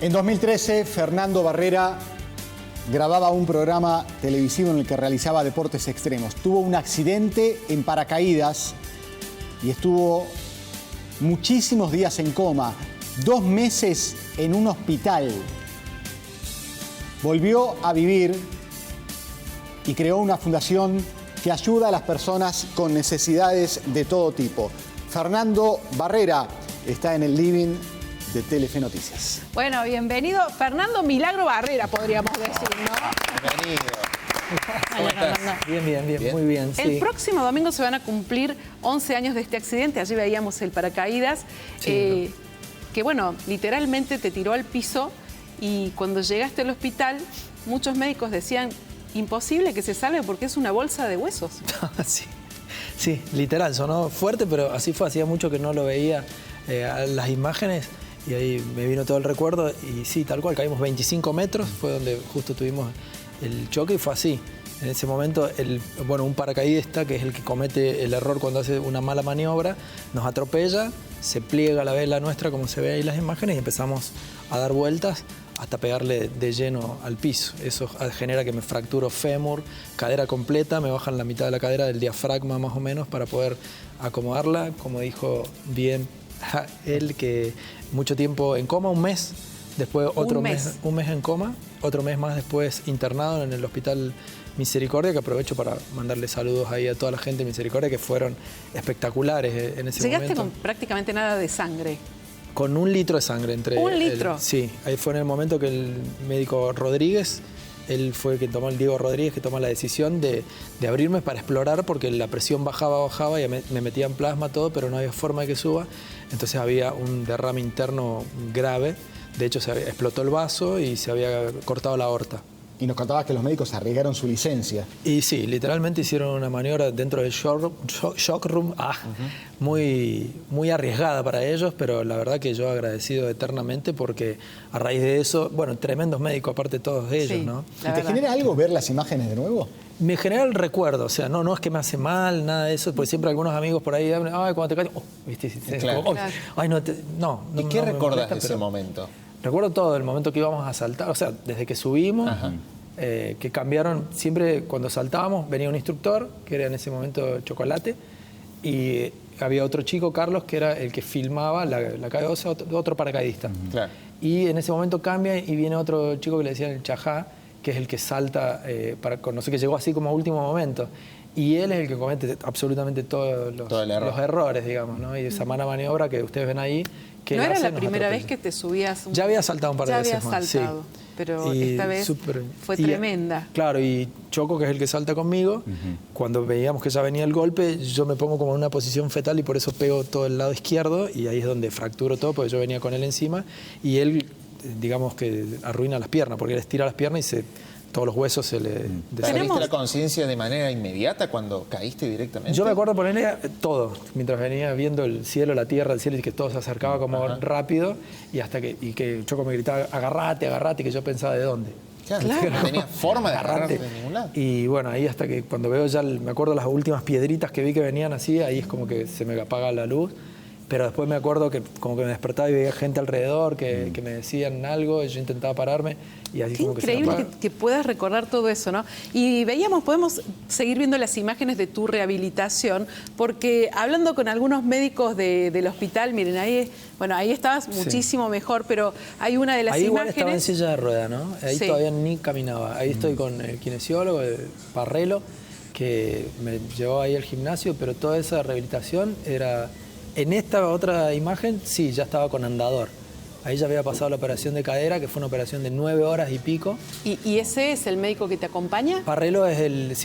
En 2013, Fernando Barrera grababa un programa televisivo en el que realizaba deportes extremos. Tuvo un accidente en paracaídas y estuvo muchísimos días en coma, 2 meses en un hospital. Volvió a vivir y creó una fundación que ayuda a las personas con necesidades de todo tipo. Fernando Barrera está en el living de Telefe Noticias. Bueno, bienvenido. Fernando Milagro Barrera, podríamos decir, ¿no? Bienvenido. ¿Cómo estás? Bien, Muy bien, sí. El próximo domingo se van a cumplir 11 años de este accidente. Allí veíamos el paracaídas, Sí, que bueno, literalmente te tiró al piso y cuando llegaste al hospital, muchos médicos decían, imposible que se salve porque es una bolsa de huesos. Sí, literal, sonó fuerte, pero así fue. Hacía mucho que no lo veía a las imágenes y ahí me vino todo el recuerdo. Y sí, tal cual, caímos 25 metros, fue donde justo tuvimos el choque y fue así. En ese momento, un paracaidista, que es el que comete el error cuando hace una mala maniobra, nos atropella, se pliega la vela nuestra, como se ve ahí en las imágenes, y empezamos a dar vueltas hasta pegarle de lleno al piso. Eso genera que me fracturo fémur, cadera completa, me bajan la mitad de la cadera del diafragma más o menos para poder acomodarla. Como dijo bien él, que mucho tiempo en coma, 1 mes, después otro un mes en coma, otro mes más después internado en el Hospital Misericordia, que aprovecho para mandarle saludos ahí a toda la gente de Misericordia, que fueron espectaculares en ese momento. Llegaste con prácticamente nada de sangre. Con 1 litro de sangre entre... ¿1 litro? Sí, ahí fue en el momento que el médico Rodríguez, él fue el que tomó, el Diego Rodríguez, que tomó la decisión de abrirme para explorar, porque la presión bajaba y me metían plasma todo, pero no había forma de que suba. Entonces había un derrame interno grave. De hecho, explotó el vaso y se había cortado la aorta. Y nos contabas que los médicos arriesgaron su licencia. Y sí, literalmente hicieron una maniobra dentro del shock room, muy arriesgada para ellos, pero la verdad que yo agradecido eternamente porque a raíz de eso, bueno, tremendos médicos aparte todos de ellos, Sí, ¿no? ¿Y te genera algo ver las imágenes de nuevo? Me genera el recuerdo, o sea, no es que me hace mal, nada de eso, porque siempre algunos amigos por ahí hablan, ay, cuando te caes, ¿viste? Claro. Como, ay, no. ¿Y qué me recordás molesta, de ese pero momento? Recuerdo todo, el momento que íbamos a saltar, o sea, desde que subimos, que cambiaron, siempre cuando saltábamos venía un instructor, que era en ese momento Chocolate, y había otro chico, Carlos, que era el que filmaba la caída, otro paracaidista. Claro. Y en ese momento cambia y viene otro chico que le decían el Chajá, que es el que salta, no sé, que llegó así como a último momento. Y él es el que comete absolutamente todos los errores, digamos, ¿no? Y esa mala maniobra que ustedes ven ahí. Que ¿No era la primera vez que te subías? Ya había saltado un par de veces más. Ya había saltado, sí. Pero esta vez fue tremenda. Claro, y Choco, que es el que salta conmigo, cuando veíamos que ya venía el golpe, yo me pongo como en una posición fetal y por eso pego todo el lado izquierdo y ahí es donde fracturo todo, porque yo venía con él encima y él, digamos que arruina las piernas, porque él estira las piernas y todos los huesos se le... ¿Perdiste la conciencia de manera inmediata cuando caíste directamente? Yo me acuerdo ponerle todo, mientras venía viendo el cielo, la tierra, el cielo, y que todo se acercaba como rápido, y hasta que Choco me gritaba, agarrate, que yo pensaba, ¿de dónde? Claro. No tenía forma de agarrarte de ningún lado. Y bueno, ahí hasta que cuando veo ya, me acuerdo las últimas piedritas que vi que venían así, ahí es como que se me apaga la luz. Pero después me acuerdo que como que me despertaba y veía gente alrededor que me decían algo y yo intentaba pararme y así Qué como que se increíble que puedas recordar todo eso, ¿no? Y podemos seguir viendo las imágenes de tu rehabilitación, porque hablando con algunos médicos del hospital, miren, ahí estabas muchísimo mejor, pero hay una de las ahí imágenes... Igual estaba en silla de rueda, ¿no? Ahí todavía ni caminaba. Ahí estoy con el kinesiólogo, el Parrelo, que me llevó ahí al gimnasio, pero toda esa rehabilitación era... En esta otra imagen, sí, ya estaba con andador. Ahí ya había pasado la operación de cadera, que fue una operación de 9 horas y pico. ¿Y ese es el médico que te acompaña? Parrelo es el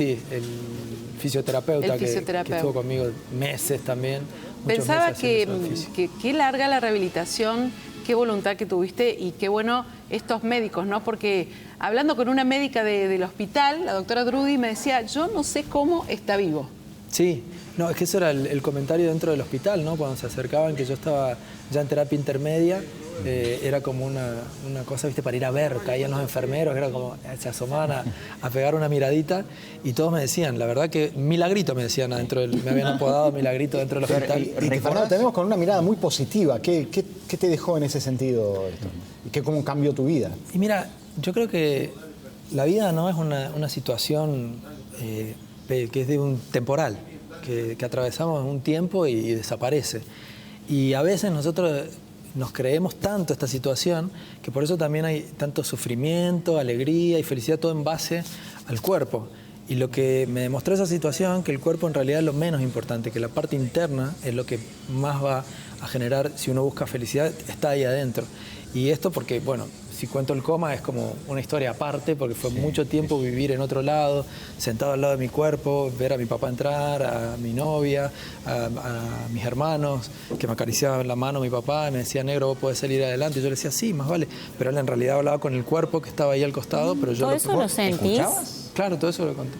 fisioterapeuta, que estuvo conmigo meses también. Pensaba que larga la rehabilitación, qué voluntad que tuviste y qué bueno estos médicos, ¿no? Porque hablando con una médica del hospital, la doctora Drudy, me decía, yo no sé cómo está vivo. Sí. No, es que eso era el comentario dentro del hospital, ¿no? Cuando se acercaban, que yo estaba ya en terapia intermedia era como una cosa, ¿viste? Para ir a ver, caían los enfermeros, era como, se asomaban a pegar una miradita y todos me decían, la verdad que Milagrito me decían me habían apodado Milagrito dentro del hospital. Y Fernando, te vemos con una mirada muy positiva. ¿Qué te dejó en ese sentido esto? ¿Y cómo cambió tu vida? Y mira, yo creo que la vida no es una situación que es de un temporal, que atravesamos un tiempo y desaparece. Y a veces nosotros nos creemos tanto esta situación que por eso también hay tanto sufrimiento, alegría y felicidad, todo en base al cuerpo. Y lo que me demostró esa situación, que el cuerpo en realidad es lo menos importante, que la parte interna es lo que más va a generar, si uno busca felicidad, está ahí adentro. Y esto porque, bueno, si cuento el coma es como una historia aparte, porque fue mucho tiempo vivir en otro lado, sentado al lado de mi cuerpo, ver a mi papá entrar, a mi novia, a mis hermanos, que me acariciaban la mano mi papá, y me decía, negro, vos podés salir adelante. Y yo le decía, sí, más vale. Pero él en realidad hablaba con el cuerpo que estaba ahí al costado, pero yo... ¿Todo eso lo sentís? ¿Escuchabas? Claro, todo eso lo conté.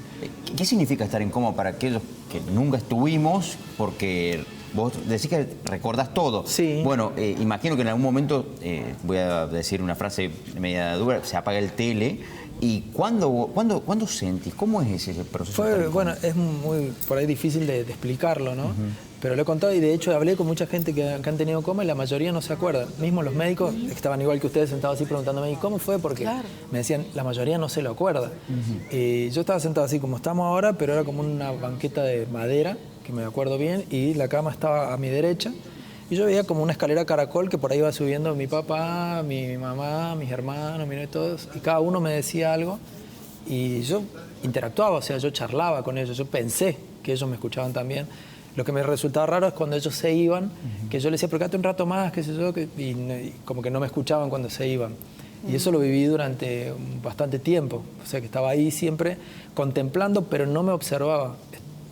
¿Qué significa estar en coma para aquellos que nunca estuvimos? Porque vos decís que recordás todo. Sí. Bueno, imagino que en algún momento, voy a decir una frase media dura, se apaga el tele. ¿Y cuándo sentís? ¿Cómo es ese proceso? Bueno, es muy por ahí difícil de explicarlo, ¿no? Pero lo he contado y de hecho hablé con mucha gente que han tenido coma y la mayoría no se acuerdan. Mismo los médicos estaban igual que ustedes sentados así preguntándome, ¿y cómo fue? Porque me decían, la mayoría no se lo acuerda. Y yo estaba sentado así como estamos ahora, pero era como una banqueta de madera, que me acuerdo bien, y la cama estaba a mi derecha. Y yo veía como una escalera caracol que por ahí iba subiendo mi papá, mi mamá, mis hermanos, todos, y cada uno me decía algo. Y yo interactuaba, o sea, yo charlaba con ellos, yo pensé que ellos me escuchaban también. Lo que me resultaba raro es cuando ellos se iban, que yo les decía, pero quédate un rato más, qué sé yo, y como que no me escuchaban cuando se iban. Y eso lo viví durante bastante tiempo, o sea que estaba ahí siempre contemplando, pero no me observaba.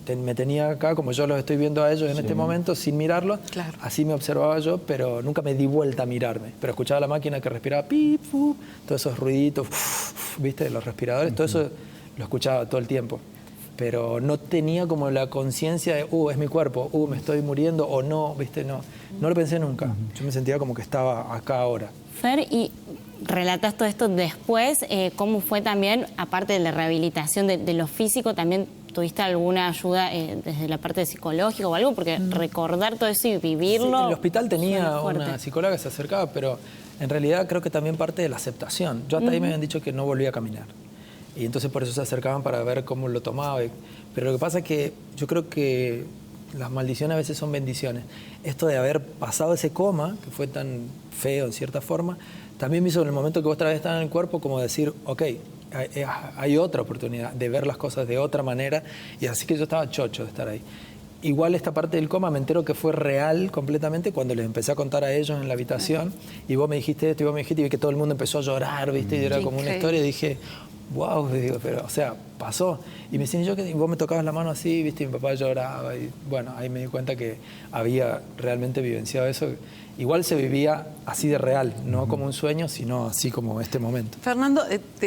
Me tenía acá, como yo los estoy viendo a ellos en este momento, sin mirarlos, así me observaba yo, pero nunca me di vuelta a mirarme. Pero escuchaba la máquina que respiraba, pip, fu, todos esos ruiditos, ¿viste? Los respiradores, todo eso lo escuchaba todo el tiempo. Pero no tenía como la conciencia de, es mi cuerpo, me estoy muriendo o no, ¿viste? No lo pensé nunca. Yo me sentía como que estaba acá ahora. Fer, y relatas todo esto después, ¿cómo fue también, aparte de la rehabilitación de lo físico, también tuviste alguna ayuda desde la parte psicológica o algo? Porque recordar todo eso y vivirlo... Sí, el hospital tenía una psicóloga que se acercaba, pero en realidad creo que también parte de la aceptación. Yo hasta ahí me habían dicho que no volvía a caminar. Y entonces por eso se acercaban para ver cómo lo tomaba. Pero lo que pasa es que yo creo que las maldiciones a veces son bendiciones. Esto de haber pasado ese coma, que fue tan feo en cierta forma, también me hizo en el momento que vos otra vez estabas en el cuerpo como decir, ok, hay otra oportunidad de ver las cosas de otra manera. Y así que yo estaba chocho de estar ahí. Igual esta parte del coma me entero que fue real completamente cuando les empecé a contar a ellos en la habitación. Y vos me dijiste esto y vos me dijiste, y vi que todo el mundo empezó a llorar, ¿viste? Y era como una historia y dije... wow, digo, pero, o sea, pasó. Y me decían, y vos me tocabas la mano así, viste, y mi papá lloraba. Y bueno, ahí me di cuenta que había realmente vivenciado eso. Igual se vivía así de real, no como un sueño, sino así como este momento. Fernando,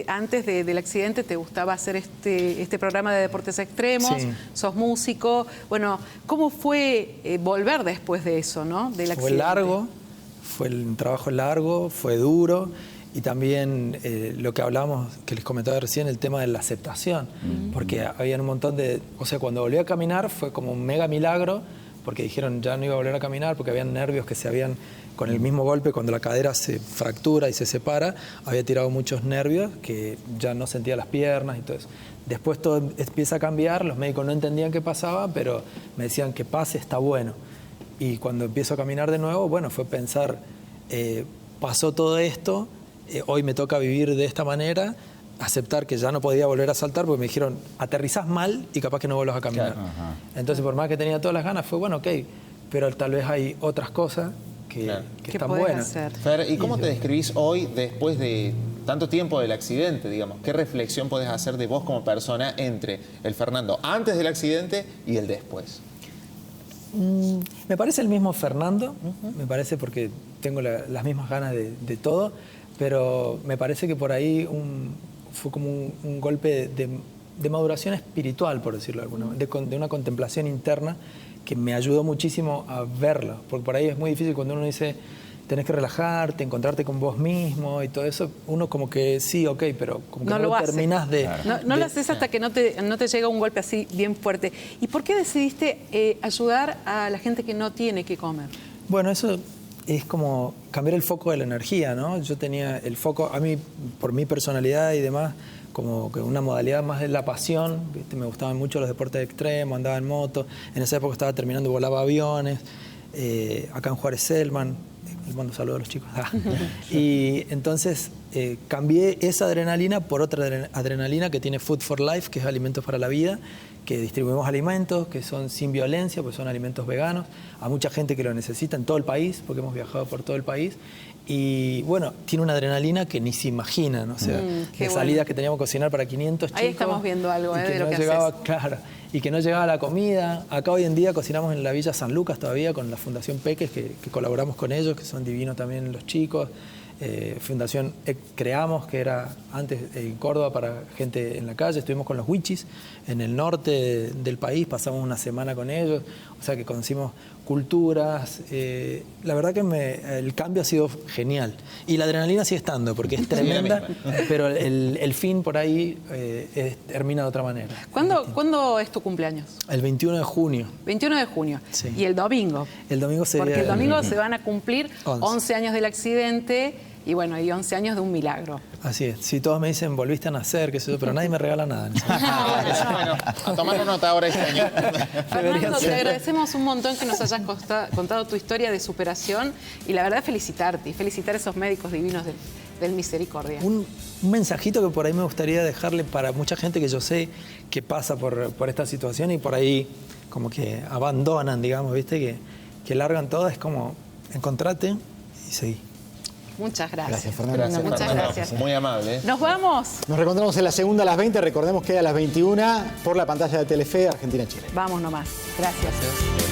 antes del accidente te gustaba hacer este programa de deportes extremos, sos músico. Bueno, ¿cómo fue volver después de eso, no? Del accidente. Fue largo, fue un trabajo largo, fue duro. Y también lo que hablábamos, que les comentaba recién, el tema de la aceptación. Porque había un montón de... O sea, cuando volví a caminar fue como un mega milagro, porque dijeron ya no iba a volver a caminar, porque habían nervios que se habían, con el mismo golpe, cuando la cadera se fractura y se separa, había tirado muchos nervios que ya no sentía las piernas y todo eso. Después todo empieza a cambiar, los médicos no entendían qué pasaba, pero me decían que pase, está bueno. Y cuando empiezo a caminar de nuevo, bueno, fue pensar, pasó todo esto, hoy me toca vivir de esta manera, aceptar que ya no podía volver a saltar porque me dijeron, aterrizás mal y capaz que no vuelvas a caminar. Claro. Entonces, por más que tenía todas las ganas, fue bueno, ok, pero tal vez hay otras cosas que están buenas. Fer, ¿y cómo te describís hoy después de tanto tiempo del accidente, digamos? ¿Qué reflexión podés hacer de vos como persona entre el Fernando antes del accidente y el después? Me parece el mismo Fernando, me parece porque tengo las mismas ganas de todo, pero me parece que por ahí fue como un golpe de maduración espiritual, por decirlo de alguna manera, de una contemplación interna que me ayudó muchísimo a verla, porque por ahí es muy difícil cuando uno dice tenés que relajarte, encontrarte con vos mismo y todo eso. Uno como que sí, ok, pero como que No no lo lo hace. terminás de... No lo haces hasta que no te llega un golpe así bien fuerte. ¿Y por qué decidiste ayudar a la gente que no tiene que comer? Bueno, eso es como cambiar el foco de la energía, ¿no? Yo tenía el foco, a mí, por mi personalidad y demás, como que una modalidad más de la pasión, ¿viste? Me gustaban mucho los deportes extremos, andaba en moto, en esa época estaba terminando, volaba aviones, acá en Juárez Selman, les mando saludos a los chicos. Y entonces cambié esa adrenalina por otra adrenalina que tiene Food for Life, que es Alimentos para la Vida, que distribuimos alimentos que son sin violencia, pues son alimentos veganos, a mucha gente que lo necesita en todo el país, porque hemos viajado por todo el país. Y bueno, tiene una adrenalina que ni se imaginan, o sea, de salidas que teníamos que cocinar para 500 chicos. Ahí estamos viendo algo, y que de lo no que llegaba, haces. claro, y que no llegaba la comida. Acá hoy en día cocinamos en la Villa San Lucas todavía con la Fundación Peques, que colaboramos con ellos, que son divinos también los chicos. Fundación Creamos, que era antes en Córdoba para gente en la calle. Estuvimos con los Wichis en el norte del país, pasamos una semana con ellos, o sea que conocimos culturas. La verdad que el cambio ha sido genial. Y la adrenalina sigue estando, porque es tremenda, pero el fin por ahí termina de otra manera. ¿Cuándo es tu cumpleaños? El 21 de junio. 21 de junio. Sí. Y el domingo. El domingo sería... Porque el domingo se van a cumplir 11. 11 años del accidente y bueno, y 11 años de un milagro. Así es. Si todos me dicen, volviste a nacer, qué sé yo, pero nadie me regala nada. Bueno, a tomar nota ahora este año. Fernando, te ser. agradecemos un montón que nos hayas contado tu historia de superación y la verdad felicitarte y felicitar a esos médicos divinos del Misericordia. Un mensajito que por ahí me gustaría dejarle para mucha gente que yo sé que pasa por esta situación y por ahí como que abandonan, digamos, ¿viste? Que largan todo, es como encontrate y seguí. Muchas gracias. Gracias, Fernando. Gracias, Muchas Fernando. gracias. Muy amable. Nos vamos. Nos reencontramos en la segunda a las 20. Recordemos que a las 21 por la pantalla de Telefe, Argentina-Chile. Vamos nomás. Gracias.